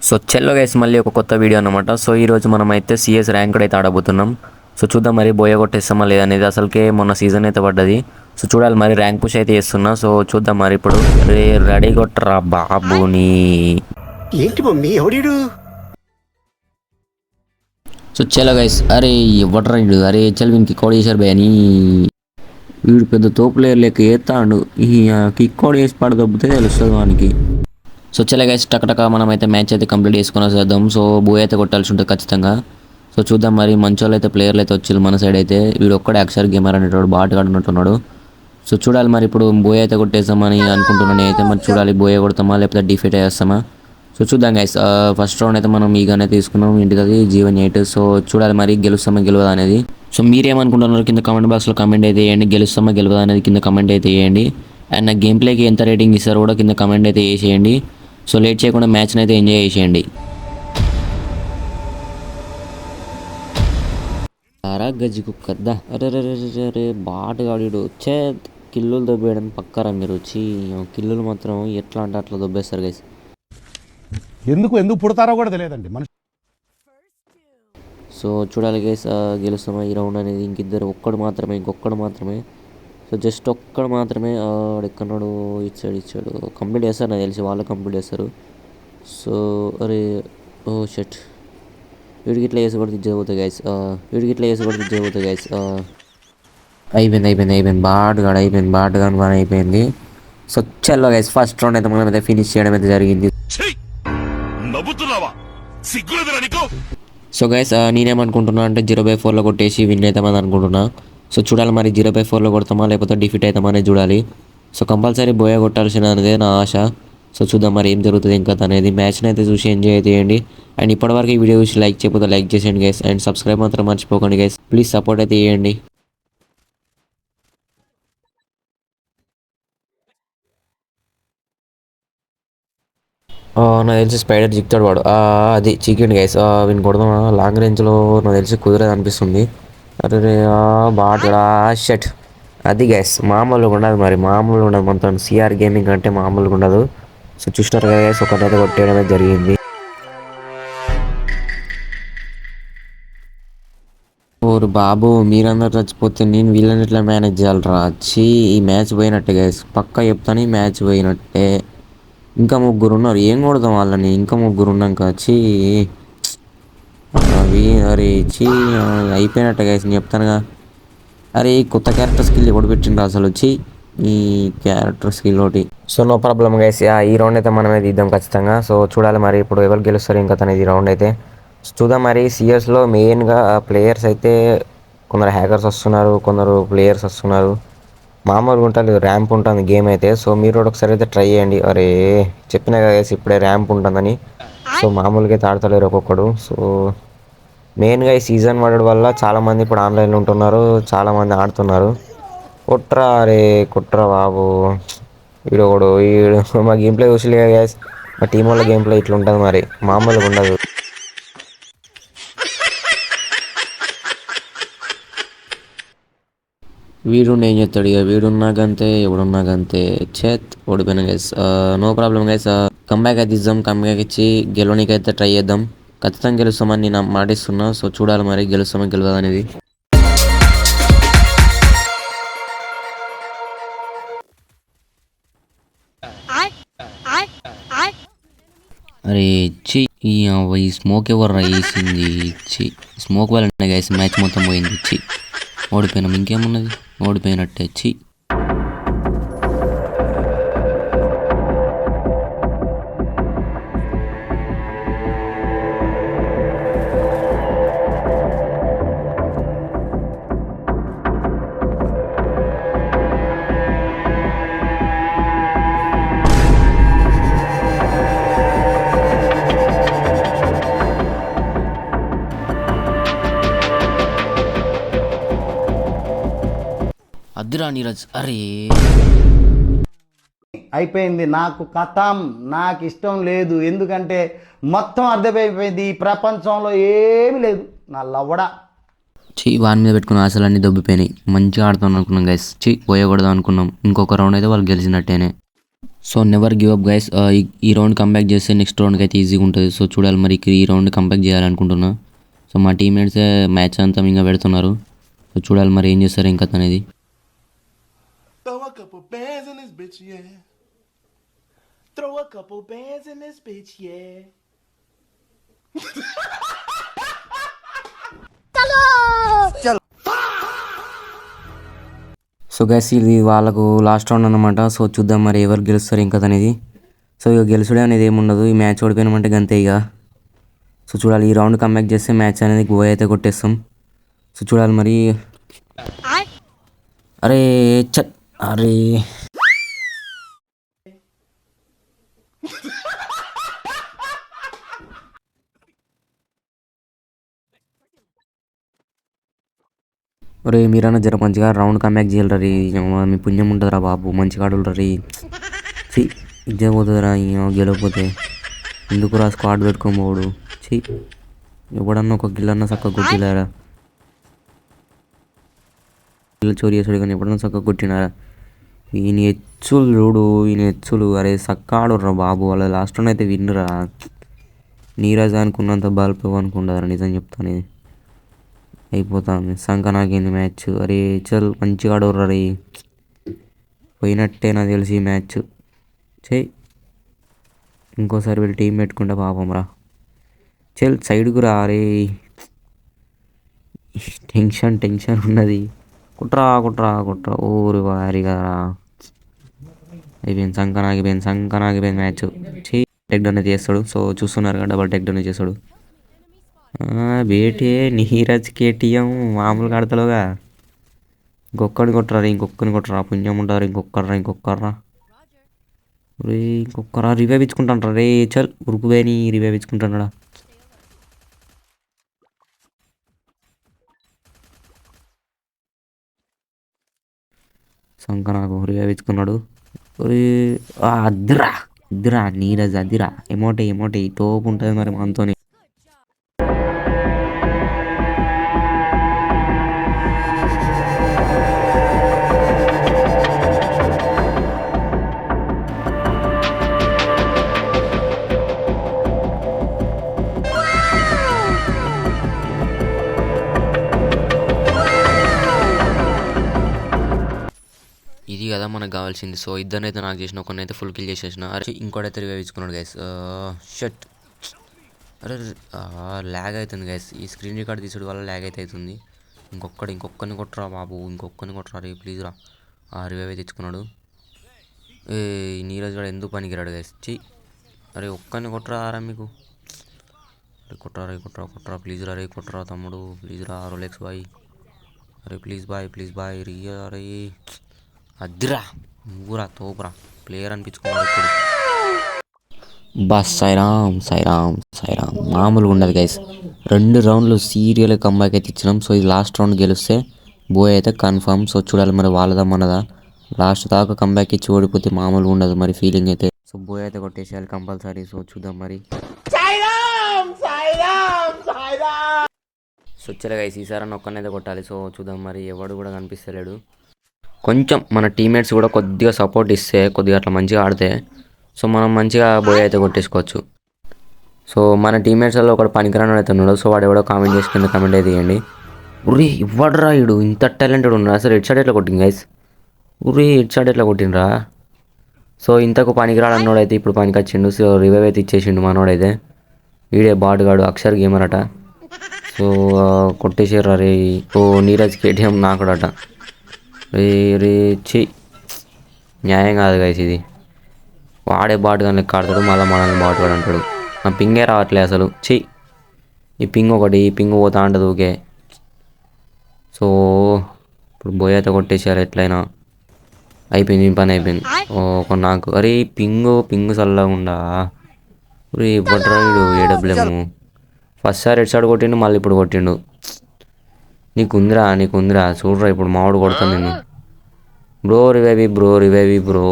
So చెల్లో guys మళ్ళీ ఒక కొత్త వీడియో అనమాట. సో ఈరోజు మనం అయితే సిఎస్ ర్యాంక్ అయితే ఆడబోతున్నాం. సో చూద్దాం మరి బోయ కొట్టేస్తామా లేదనేది. అసలుకే మొన్న సీజన్ అయితే పడ్డది. సో చూడాలి మరి ర్యాంక్ పుష్ అయితే చేస్తున్నా. సో చూద్దాం మరి ఇప్పుడు రెడీ కొట్టరా బాబుని. ఏంటి మమ్మీ ఎవడీడు? సో చలో గైస్, అరే ఎవడరా వీడు, అరే చల్ వీనికి కోడ్ చేశారు భయ అని. వీడు పెద్ద తోపు లేరు లెక్క ఏతాడు. ఈ కిక్ కోడ్ చేసి పడదొబ్బితే తెలుస్తుంది వానికి. సో చలో గైస్, టకటక మనం అయితే మ్యాచ్ అయితే కంప్లీట్ చేసుకుని వద్దాం. సో బోయ్ అయితే కొట్టాల్సి ఉంటుంది ఖచ్చితంగా. సో చూద్దాం మరి మంచి వాళ్ళు అయితే ప్లేయర్లు అయితే వచ్చారు మన సైడ్ అయితే. వీడు ఒక్కడే అక్షర్ గేమర్ అనేటోడు బాట్గా ఉన్నట్టున్నాడు. సో చూడాలి మరి ఇప్పుడు బోయ్ అయితే కొట్టేస్తామని అనుకుంటున్నాను అయితే. మరి చూడాలి బోయ్ కొడతామా లేకపోతే డిఫీట్ అయ్యేస్తామా. సో చూద్దాం గైస్, ఫస్ట్ రౌండ్ అయితే మనం ఈగానే తీసుకున్నాం ఇంటికి జీవన్ 8. సో చూడాలి మరి గెలుస్తామా గెలవదా అనేది. సో మీరేమనుకుంటున్నారు కింద కామెంట్ బాక్స్లో కామెంట్ అయితే వేయండి. గెలుస్తామా గెలవదా అనేది కింద కామెంట్ అయితే వేయండి. అండ్ నా గేమ్ ప్లేకి ఎంత రేటింగ్ ఇస్తారో కూడా కింద కామెంట్ అయితే వేసేయండి. సో లేట్ చేయకుండా మ్యాచ్ని అయితే ఎంజాయ్ చేసేయండి. అరా గజ్జి కుక్కద్దా, అరే బాటగాడు వచ్చే కిల్లులు దొబ్బేయడానికి పక్కరా మీరు వచ్చి. కిల్లులు మాత్రం ఎట్లా అంటే అట్లా దొబ్బేస్తారు గైస్. ఎందుకు పుడతారో కూడా తెలియదండి మనిషి. సో చూడాలి గైస్, గెలుస్తామా ఈ రౌండ్ అనేది. ఇంకిద్దరు ఇంకొకడు మాత్రమే. సో జస్ట్ ఒక్కడు మాత్రమే. ఎక్కడున్నాడు, ఇచ్చాడు కంప్లీట్ చేస్తారు నాకు తెలిసి, వాళ్ళు కంప్లీట్ చేస్తారు. సో అరే ఓ షట్, వీడికి ఇట్లా చేసి కూడా తిరిగిపోతాయి గైస్. అయిపోయింది బాటుగా బాగా అయిపోయింది. సో చల్లో గైస్, ఫస్ట్ రౌండ్ అయితే మనం అయితే ఫినిష్ చేయడం అయితే జరిగింది. సో గైస్, నేనేమనుకుంటున్నా అంటే 0/4లో కొట్టేసి విన్ అవుతామని అనుకుంటున్నా. సో చూడాలి మరి 0/4లో కొడతామా లేకపోతే డిఫీట్ అవుతామా అనేది చూడాలి. సో కంపల్సరీ బోయ కొట్టాల్సిన అనేది నా ఆశ. సో చూద్దాం మరి ఏం జరుగుతుంది ఇంకా అనేది. మ్యాచ్ని అయితే చూసి ఎంజాయ్ అయితే చేయండి. అండ్ ఇప్పటివరకు ఈ వీడియో చూసి లైక్ చేయకపోతే లైక్ చేసేయండి గైస్. అండ్ సబ్స్క్రైబ్ మాత్రం మర్చిపోకండి గైస్, ప్లీజ్ సపోర్ట్ అయితే చేయండి. నాకు తెలిసి స్పైడర్ జిక్తాడు వాడు. అది చికెన్ గైస్, వీని కొడదాం. లాంగ్ రేంజ్లో నాకు తెలిసి కుదిరేది అనిపిస్తుంది. అరే బాగా షట్, అది గైస్ మామూలుగా ఉండదు మొత్తం సిఆర్ గేమింగ్ అంటే మామూలుగా ఉండదు. సో చూసినారు కదా గైస్, ఒకటైతే కొట్టేయడమే జరిగింది. ఓరు బాబు, మీరందరూ చచ్చిపోతే నేను వీళ్ళని ఎట్లా మేనేజ్ చేయాలరా. ఈ మ్యాచ్ పోయినట్టే గైస్, పక్కా చెప్తాను ఈ మ్యాచ్ పోయినట్టే. ఇంకా 3 ఉన్నారు, ఏం కొడదాం వాళ్ళని. ఇంకా 3 ఉన్నాక అరే అయిపోయినట్టే గైస్ నేను చెప్తానుగా. అరే కొత్త క్యారెక్టర్ స్కిల్ ఎవడు పెట్టిండ్రు అసలు వచ్చి, ఈ క్యారెక్టర్ స్కిల్ ఒకటి. సో నో ప్రాబ్లం గైస్, ఈ రౌండ్ అయితే మనమే తీద్దాం ఖచ్చితంగా. సో చూడాలి మరి ఇప్పుడు ఎవరు గెలుస్తారు ఇంకా తనేది ఈ రౌండ్ అయితే. చూద్దాం మరి. సిఎస్లో మెయిన్గా ప్లేయర్స్ అయితే కొందరు హ్యాకర్స్ వస్తున్నారు, కొందరు ప్లేయర్స్ వస్తున్నారు. మామూలుగా ఉంటుంది, ర్యాంప్ ఉంటుంది గేమ్ అయితే. సో మీరు కూడా ఒకసారి అయితే ట్రై చేయండి. అరే చెప్పినా కదా ఇప్పుడే ర్యాంప్ ఉంటుందని. సో మామూలుగా అయితే ఆడతలేరు ఒక్కొక్కడు. సో మెయిన్గా ఈ సీజన్ పడడం వల్ల చాలామంది ఇప్పుడు ఆన్లైన్లో ఉంటున్నారు, చాలామంది ఆడుతున్నారు. కుట్రా బాబు వీడు మా గేమ్ ప్లే చూసలే గ్యాస్. మా టీం వాళ్ళ గేమ్ ప్లే ఇట్లా ఉంటుంది మరి, మామూలుగా ఉండదు. వీడుండి ఏం చేస్తాడు ఇక, వీడున్నాకంతే ఎవడున్నాకంతే. ఓడిపోయినా guys. No problem guys, comeback అయితే ఇద్దాం. కంబ్యాక్ ఇచ్చి గెలవడానికి అయితే ట్రై చేద్దాం. ఖచ్చితంగా గెలుస్తామని నేను మాటిస్తున్నా. సో చూడాలి మరి గెలుస్తామని గెలవదు అనేది. అరే ఈ స్మోక్ ఎవరు వేసింది? స్మోక్ వల్ల గైస్ మ్యాచ్ మొత్తం పోయింది. ఓడిపోయినాం, ఇంకేమున్నది, ఓడిపోయినట్టే. అద్దురా నీరజ్, అరే అయిపోయింది నాకు కథం. నాకు ఇష్టం లేదు, ఎందుకంటే మొత్తం అర్థమైపోయింది. ఈ ప్రపంచంలో ఏమీ లేదు. నా లవ్వడా వాని మీద పెట్టుకున్న ఆశలన్నీ దొబ్బిపోయినాయి. మంచిగా ఆడుతాం అనుకున్నాం గైస్, పోయకూడదు అనుకున్నాం. ఇంకొక రౌండ్ అయితే వాళ్ళు గెలిచినట్టేనే. So never give up guys. ఈ రౌండ్ కంబ్యాక్ చేస్తే నెక్స్ట్ రౌండ్కి అయితే ఈజీగా ఉంటుంది. సో చూడాలి మరి ఈ రౌండ్ కంబ్యాక్ చేయాలనుకుంటున్నా. సో మా టీమ్మేట్సే మ్యాచ్ అంతా ఇంకా పెడుతున్నారు. సో చూడాలి మరి ఏం చేస్తారు ఇంకా అనేది. Throw a couple bands in this bitch, yeah. Throw a couple bands in this bitch, yeah. So guys ఇది వాళ్ళకు లాస్ట్ రౌండ్ అనమాట. సో చూద్దాం మరి ఎవరు గెలుస్తారు ఇంకా అనేది. సో ఇక గెలుచుడే అనేది ఏముండదు. ఈ మ్యాచ్ ఓడిపోయినామంటే గంతే ఇక. సో చూడాలి ఈ రౌండ్ కంబ్యాక్ చేస్తే మ్యాచ్ అనేది గో అయితే కొట్టేస్తాం. సో చూడాలి మరి. అరే అరే ఒరే మీరన్నా జర మంచిగా రౌండ్ కంబ్యాక్ చేయాలరా రీ. మీ పుణ్యం ఉంటుందిరా బాబు, మంచిగా ఆడులరా రీ. ఇజ్జే పోతుందిరా గెలవకపోతే. ఎందుకురా స్క్వాడ్ పెట్టుకోబోడు. ఎవడన్నా ఒక గిల్లన్నా చక్కగా కొట్టినారా. గిల్ల చోరీ చేసాడు కానీ ఎప్పుడన్నా చక్కగా కొట్టినారా. ఈయన హెచ్చులు చూడు, ఈయన హెచ్చులు. అరే చక్క ఆడుర్రా బాబు. వాళ్ళ లాస్ట్ అయితే విన్నురా. నీరజ్ అనుకున్నంత బల్పు అనుకుంటారా, నిజం చెప్తాను. ఇది అయిపోతుంది సంక నాకేంది మ్యాచ్. అరే చల్ మంచిగా ఆడవర్రా రే. పోయినట్టే నాకు తెలిసి ఈ మ్యాచ్. ఇంకోసారి వీళ్ళు టీం పెట్టుకుంటే పాపం రా. చల్ సైడ్కు రా రే. టెన్షన్ ఉన్నది. కుట్రా ఊరు వారిగా అయిపోయింది. సంక నాగిపోయింది మ్యాచ్. టెక్ డౌన్ చేస్తాడు. సో చూస్తున్నారు కదా, డబల్ టెక్ డౌన్ చేస్తాడు. బేటే నీరజ్ కేటీఎం మామూలుగా ఆడతలోగా. ఇంకొక్కడిని కొట్టరా పుణ్యం ఉంటారు. ఇంకొక్కర్రా రే. ఇంకొక్కరా రివైవ్ ఇచ్చుకుంటాను రే. చల్ ఉరుకువేని రివైవ్ ఇచ్చుకుంటాడా. సంక నాకు రివైవ్ ఇచ్చుకున్నాడు. అద్దిరా నీరజ్ అద్దిరా. ఎమోటే తోపు ఉంటుంది మరి మనతోని. ఇది కదా మనకు కావాల్సింది. సో ఇద్దరినైతే నాకు చేసిన, ఒకరినైతే ఫుల్ కిల్ చేసేసిన. అరే ఇంకోటైతే రివైవ్ ఇచ్చుకున్నాడు గైస్. షట్. అరే ల్యాగ్ అవుతుంది గైస్. ఈ స్క్రీన్ రికార్డ్ తీసుడు వల్ల ల్యాగ్ అయితే అవుతుంది. ఇంకొక్కరిని కొట్టరా బాబు. ఇంకొక్కరిని కొట్టరా రే ప్లీజ్ రా. రివైవ్ అయితే ఇచ్చుకున్నాడు. నీరజ్ కూడా ఎందుకు పనికిరాడు గైస్. అరే ఒక్కరిని కొట్టరా రా మీకు. కొట్టరా ప్లీజ్ రా రే. కొట్టరా తమ్ముడు ప్లీజ్ రా. Rolex boy. అరే ప్లీజ్ బాయ్ రియా రే. అద్దిరా నువ్వురా తోపురా. ప్లేయర్ అనిపించుకున్నాడు ఇప్పుడు. బస్ సాయిరామ్ మామూలుగా ఉండదు గైస్. 2 రౌండ్లు సీరియల్ కంబ్యాక్ అయితే ఇచ్చినాం. సో ఇది లాస్ట్ రౌండ్ గెలిస్తే బోయ్ అయితే కన్ఫర్మ్. సో చూడాలి మరి వాళ్ళదా మనదా. లాస్ట్ దాకా కంబ్యాక్ ఇచ్చి ఓడిపోతే మామూలుగా ఉండదు మరి ఫీలింగ్ అయితే. సో బోయ్ అయితే కొట్టేసేయాలి కంపల్సరీ. సో చూద్దాం మరి. సో చలో గైస్ ఈసారి ఒక్కనైతే కొట్టాలి. సో చూద్దాం మరి. ఎవడు కూడా కనిపిస్తలేడు. కొంచెం మన టీమ్మేట్స్ కూడా కొద్దిగా సపోర్ట్ ఇస్తే, కొద్దిగా అట్లా మంచిగా ఆడితే సో మనం మంచిగా బోయ్ అయితే కొట్టేసుకోవచ్చు. సో మన టీమ్మేట్స్లో ఒకటి పనికిరాని అయితే ఉన్నాడు. సో వాడు ఎవడో కామెంట్ చేసి కింద కామెంట్ అయితే ఇవ్వండి. ఉరి ఇవ్వడరా ఇడు ఇంత టాలెంటెడ్ ఉన్నాడు. అసలు హెడ్ షాట్ ఎట్లా కొట్టింది గైస్. హెడ్ షాట్ ఎట్లా కొట్టిండ్రా. సో ఇంతకు పనికిరాడు అన్నోడు అయితే ఇప్పుడు పనికి వచ్చిండు. సో రివైవ్ అయితే ఇచ్చేసిండు మనోడైతే. వీడే బాటుగాడు అక్షర్ గేమర్ అట. సో కొట్టేసారు రే. నీరజ్ కేటీఎం నాకుడట. రే న్యాయం కాదు గైస్ ఇది. వాడే బాటుగా లెక్క ఆడతాడు, మళ్ళీ మనల్ని బాటుగాడు అంటాడు. నా పింగే రావట్లే అసలు. ఈ పింగ్ పోతా ఉంటుంది ఊకే. సో ఇప్పుడు బోయ్ అయితే కొట్టేసారు ఎట్లయినా. అయిపోయింది పని అయిపోయింది. నాకు అరే పింగు చల్లగా ఉండా. ఇవ్వట్రాడు ఏడబ్ల్యూఎం. ఫస్ట్ సారి హెడ్ షాట్ కొట్టిండు, మళ్ళీ ఇప్పుడు కొట్టిండు. నీకుందిరా చూడరా. ఇప్పుడు మామిడి కొడతాను నేను. బ్రో రివైవి బ్రో.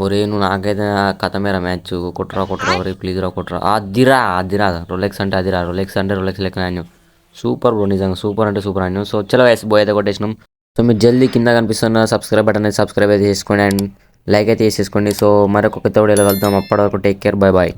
ఒరే నువ్వు నాకైతే కథమేరా మ్యాచ్. కొట్టరా ఒరే ప్లీజ్ రా కొట్టరా. అదిరా రోలెక్స్ అంటే అదిరా. రోలెక్స్ లెక్క ఆడినాం. సూపర్ బ్రో, నిజంగా సూపర్ అంటే సూపర్ ఆడినాం. సో చలో బోయ్ అయితే కొట్టేసినాం. సో మీరు జల్దీ కింద కనిపిస్తున్న సబ్స్క్రైబ్ బటన్ అయితే సబ్స్క్రైబ్ అయితే చేసుకోండి అండ్ లైక్ అయితే చేసేసుకోండి. సో మరొక కొత్త వీడియోలో కలుద్దాం. అప్పటి వరకు టేక్ కేర్, బై బాయ్.